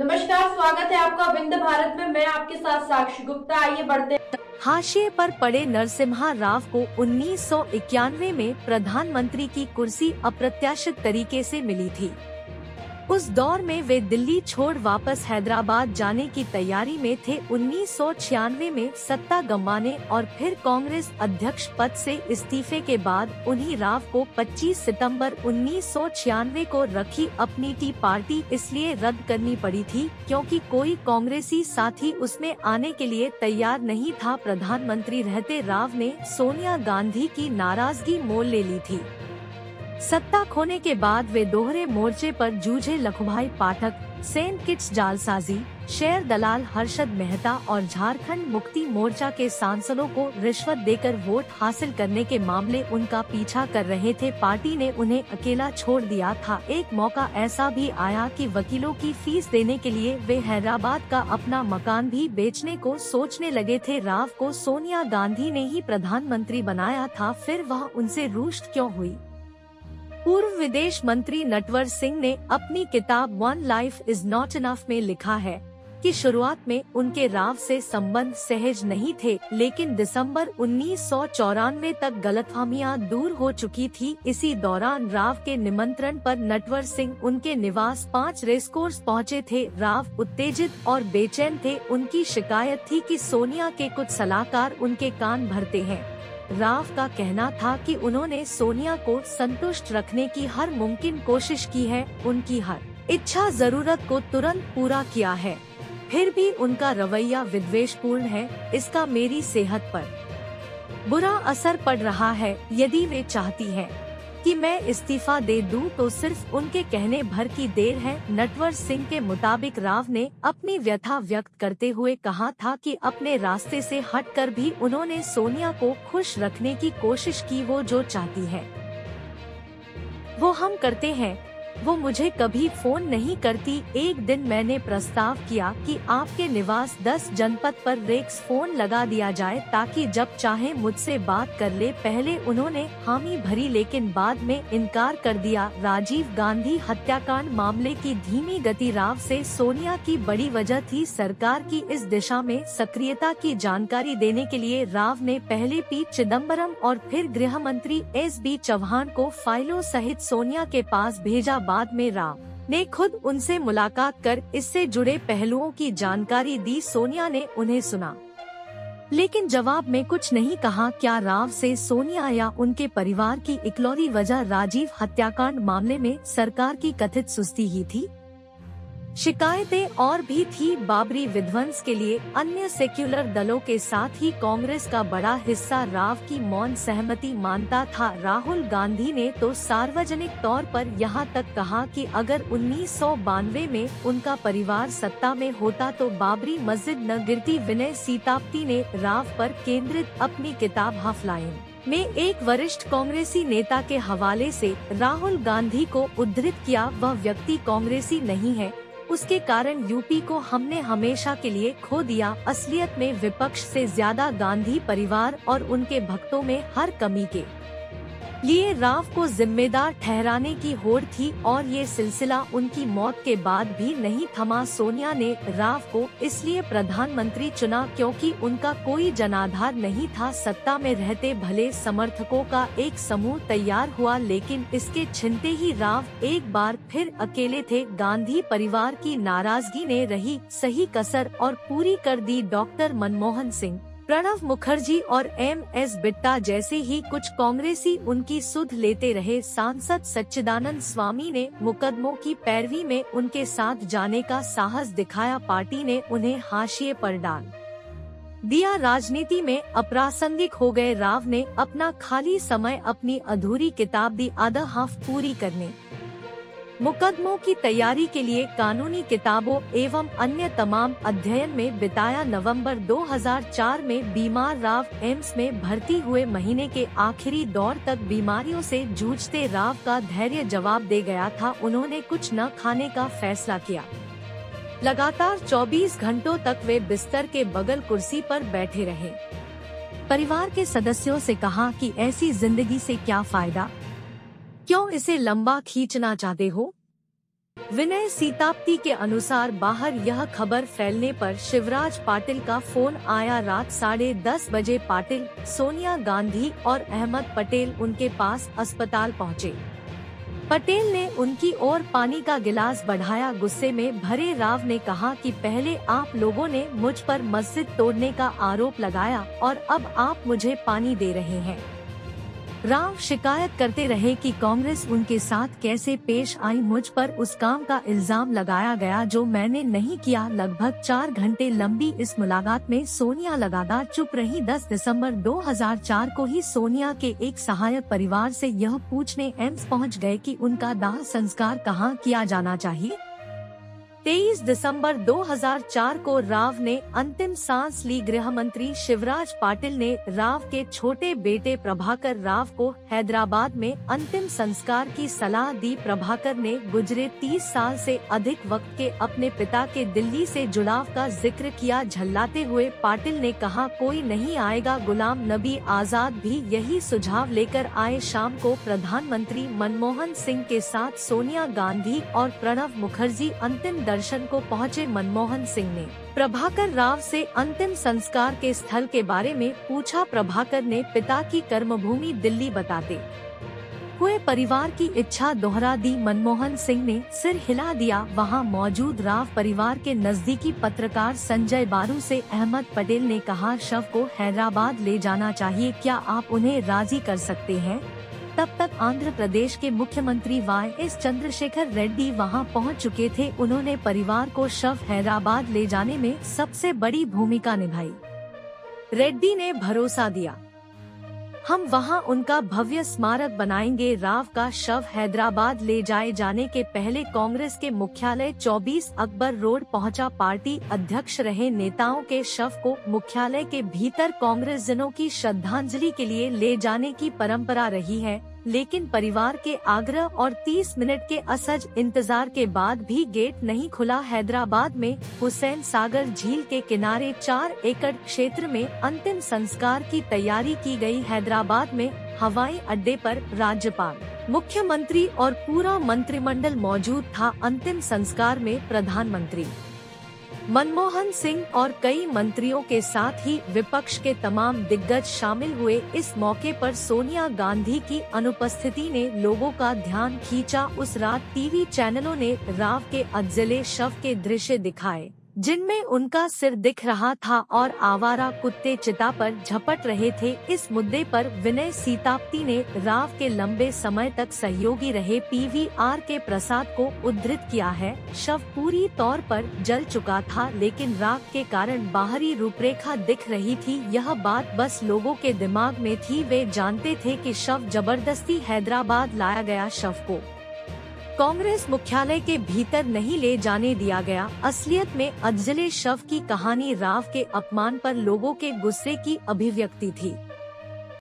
नमस्कार, स्वागत है आपका विंध्य भारत में। मैं आपके साथ साक्षी गुप्ता। आइए बढ़ते। हाशिए पर पड़े नरसिम्हा राव को 1991 में प्रधानमंत्री की कुर्सी अप्रत्याशित तरीके से मिली थी। उस दौर में वे दिल्ली छोड़ वापस हैदराबाद जाने की तैयारी में थे। 1996 में सत्ता गंवाने और फिर कांग्रेस अध्यक्ष पद से इस्तीफे के बाद उन्हीं राव को 25 सितंबर 1996 को रखी अपनी टी पार्टी इसलिए रद्द करनी पड़ी थी क्योंकि कोई कांग्रेसी साथी उसमें आने के लिए तैयार नहीं था। प्रधानमंत्री रहते राव ने सोनिया गांधी की नाराजगी मोल ले ली थी। सत्ता खोने के बाद वे दोहरे मोर्चे पर जूझे। लखुभाई पाठक, सेन किट्स जालसाजी, शेर दलाल हर्षद मेहता और झारखंड मुक्ति मोर्चा के सांसदों को रिश्वत देकर वोट हासिल करने के मामले उनका पीछा कर रहे थे। पार्टी ने उन्हें अकेला छोड़ दिया था। एक मौका ऐसा भी आया कि वकीलों की फीस देने के लिए वे हैदराबाद का अपना मकान भी बेचने को सोचने लगे थे। राव को सोनिया गांधी ने ही प्रधानमंत्री बनाया था, फिर वह उनसे रुष्ट क्यों हुई? पूर्व विदेश मंत्री नटवर सिंह ने अपनी किताब one life is not enough में लिखा है कि शुरुआत में उनके राव से संबंध सहज नहीं थे, लेकिन दिसंबर 1994 तक गलतफहमियां दूर हो चुकी थी। इसी दौरान राव के निमंत्रण पर नटवर सिंह उनके निवास 5 रेसकोर्स पहुंचे थे। राव उत्तेजित और बेचैन थे। उनकी शिकायत थी कि सोनिया के कुछ सलाहकार उनके कान भरते हैं। राव का कहना था कि उन्होंने सोनिया को संतुष्ट रखने की हर मुमकिन कोशिश की है, उनकी हर इच्छा जरूरत को तुरंत पूरा किया है, फिर भी उनका रवैया विद्वेषपूर्ण है। इसका मेरी सेहत पर बुरा असर पड़ रहा है। यदि वे चाहती हैं कि मैं इस्तीफा दे दूं तो सिर्फ उनके कहने भर की देर है। नटवर सिंह के मुताबिक राव ने अपनी व्यथा व्यक्त करते हुए कहा था कि अपने रास्ते से हटकर भी उन्होंने सोनिया को खुश रखने की कोशिश की। वो जो चाहती है वो हम करते हैं। वो मुझे कभी फोन नहीं करती। एक दिन मैंने प्रस्ताव किया कि आपके निवास 10 जनपद पर रेक्स फोन लगा दिया जाए ताकि जब चाहे मुझसे बात कर ले। पहले उन्होंने हामी भरी, लेकिन बाद में इनकार कर दिया। राजीव गांधी हत्याकांड मामले की धीमी गति राव से सोनिया की बड़ी वजह थी। सरकार की इस दिशा में सक्रियता की जानकारी देने के लिए राव ने पहले पी चिदम्बरम और फिर गृह मंत्री SB चौहान को फाइलों सहित सोनिया के पास भेजा। बाद में राव ने खुद उनसे मुलाकात कर इससे जुड़े पहलुओं की जानकारी दी। सोनिया ने उन्हें सुना, लेकिन जवाब में कुछ नहीं कहा। क्या राव से सोनिया या उनके परिवार की इकलौती वजह राजीव हत्याकांड मामले में सरकार की कथित सुस्ती ही थी? शिकायतें और भी थी। बाबरी विध्वंस के लिए अन्य सेक्युलर दलों के साथ ही कांग्रेस का बड़ा हिस्सा राव की मौन सहमति मानता था। राहुल गांधी ने तो सार्वजनिक तौर पर यहाँ तक कहा कि अगर 1992 में उनका परिवार सत्ता में होता तो बाबरी मस्जिद न गिरती। विनय सीतापति ने राव पर केंद्रित अपनी किताब हाफ लाइन में एक वरिष्ठ कांग्रेसी नेता के हवाले से राहुल गांधी को उद्धृत किया। वह व्यक्ति कांग्रेसी नहीं है, उसके कारण यूपी को हमने हमेशा के लिए खो दिया। असलियत में विपक्ष से ज्यादा गांधी परिवार और उनके भक्तों में हर कमी के लिए राव को जिम्मेदार ठहराने की होड़ थी और ये सिलसिला उनकी मौत के बाद भी नहीं थमा। सोनिया ने राव को इसलिए प्रधानमंत्री चुना क्योंकि उनका कोई जनाधार नहीं था। सत्ता में रहते भले समर्थकों का एक समूह तैयार हुआ, लेकिन इसके छिनते ही राव एक बार फिर अकेले थे। गांधी परिवार की नाराजगी ने रही सही कसर और पूरी कर दी। डॉक्टर मनमोहन सिंह, प्रणब मुखर्जी और MS बिट्टा जैसे ही कुछ कांग्रेसी उनकी सुध लेते रहे। सांसद सच्चिदानंद स्वामी ने मुकदमों की पैरवी में उनके साथ जाने का साहस दिखाया। पार्टी ने उन्हें हाशिए पर डाल दिया। राजनीति में अप्रासंगिक हो गए। राव ने अपना खाली समय अपनी अधूरी किताब दी आधा हाफ पूरी करने, मुकदमों की तैयारी के लिए कानूनी किताबों एवं अन्य तमाम अध्ययन में बिताया। नवंबर 2004 में बीमार राव एम्स में भर्ती हुए। महीने के आखिरी दौर तक बीमारियों से जूझते राव का धैर्य जवाब दे गया था। उन्होंने कुछ न खाने का फैसला किया। लगातार 24 घंटों तक वे बिस्तर के बगल कुर्सी पर बैठे रहे। परिवार के सदस्यों से कहा कि ऐसी जिंदगी से क्या फायदा, क्यों इसे लंबा खींचना चाहते हो? विनय सीतापति के अनुसार बाहर यह खबर फैलने पर शिवराज पाटिल का फोन आया। रात 10:30 बजे पाटिल, सोनिया गांधी और अहमद पटेल उनके पास अस्पताल पहुंचे। पटेल ने उनकी ओर पानी का गिलास बढ़ाया। गुस्से में भरे राव ने कहा कि पहले आप लोगों ने मुझ पर मस्जिद तोड़ने का आरोप लगाया और अब आप मुझे पानी दे रहे हैं। राव शिकायत करते रहे कि कांग्रेस उनके साथ कैसे पेश आई। मुझ पर उस काम का इल्जाम लगाया गया जो मैंने नहीं किया। लगभग 4 घंटे लंबी इस मुलाकात में सोनिया लगातार चुप रही। 10 दिसंबर 2004 को ही सोनिया के एक सहायक परिवार से यह पूछने एम्स पहुंच गए कि उनका दाह संस्कार कहां किया जाना चाहिए। 23 दिसंबर 2004 को राव ने अंतिम सांस ली। गृह मंत्री शिवराज पाटिल ने राव के छोटे बेटे प्रभाकर राव को हैदराबाद में अंतिम संस्कार की सलाह दी। प्रभाकर ने गुजरे 30 साल से अधिक वक्त के अपने पिता के दिल्ली से जुड़ाव का जिक्र किया। झल्लाते हुए पाटिल ने कहा, कोई नहीं आएगा। गुलाम नबी आजाद भी यही सुझाव लेकर आए। शाम को प्रधानमंत्री मनमोहन सिंह के साथ सोनिया गांधी और प्रणब मुखर्जी अंतिम दर्शन को पहुंचे। मनमोहन सिंह ने प्रभाकर राव से अंतिम संस्कार के स्थल के बारे में पूछा। प्रभाकर ने पिता की कर्मभूमि दिल्ली बताते हुए परिवार की इच्छा दोहरा दी। मनमोहन सिंह ने सिर हिला दिया। वहां मौजूद राव परिवार के नजदीकी पत्रकार संजय बारू से अहमद पटेल ने कहा, शव को हैदराबाद ले जाना चाहिए, क्या आप उन्हें राजी कर सकते हैं? तब तक आंध्र प्रदेश के मुख्यमंत्री वाई.एस. चंद्रशेखर रेड्डी वहां पहुंच चुके थे। उन्होंने परिवार को शव हैदराबाद ले जाने में सबसे बड़ी भूमिका निभाई। रेड्डी ने भरोसा दिया, हम वहां उनका भव्य स्मारक बनाएंगे। राव का शव हैदराबाद ले जाए जाने के पहले कांग्रेस के मुख्यालय 24 अकबर रोड पहुंचा। पार्टी अध्यक्ष रहे नेताओं के शव को मुख्यालय के भीतर कांग्रेस जनों की श्रद्धांजलि के लिए ले जाने की परंपरा रही है, लेकिन परिवार के आग्रह और 30 मिनट के असहज इंतजार के बाद भी गेट नहीं खुला। हैदराबाद में हुसैन सागर झील के किनारे 4 एकड़ क्षेत्र में अंतिम संस्कार की तैयारी की गई। हैदराबाद में हवाई अड्डे पर राज्यपाल, मुख्यमंत्री और पूरा मंत्रिमंडल मौजूद था। अंतिम संस्कार में प्रधानमंत्री मनमोहन सिंह और कई मंत्रियों के साथ ही विपक्ष के तमाम दिग्गज शामिल हुए। इस मौके पर सोनिया गांधी की अनुपस्थिति ने लोगों का ध्यान खींचा। उस रात टीवी चैनलों ने राव के अधजले शव के दृश्य दिखाए, जिनमें उनका सिर दिख रहा था और आवारा कुत्ते चिता पर झपट रहे थे। इस मुद्दे पर विनय सीतापति ने राव के लंबे समय तक सहयोगी रहे पीवीआर के प्रसाद को उद्धृत किया है। शव पूरी तौर पर जल चुका था, लेकिन राख के कारण बाहरी रूपरेखा दिख रही थी। यह बात बस लोगों के दिमाग में थी। वे जानते थे कि शव जबरदस्ती हैदराबाद लाया गया। शव को कांग्रेस मुख्यालय के भीतर नहीं ले जाने दिया गया। असलियत में अधजले शव की कहानी राव के अपमान पर लोगों के गुस्से की अभिव्यक्ति थी।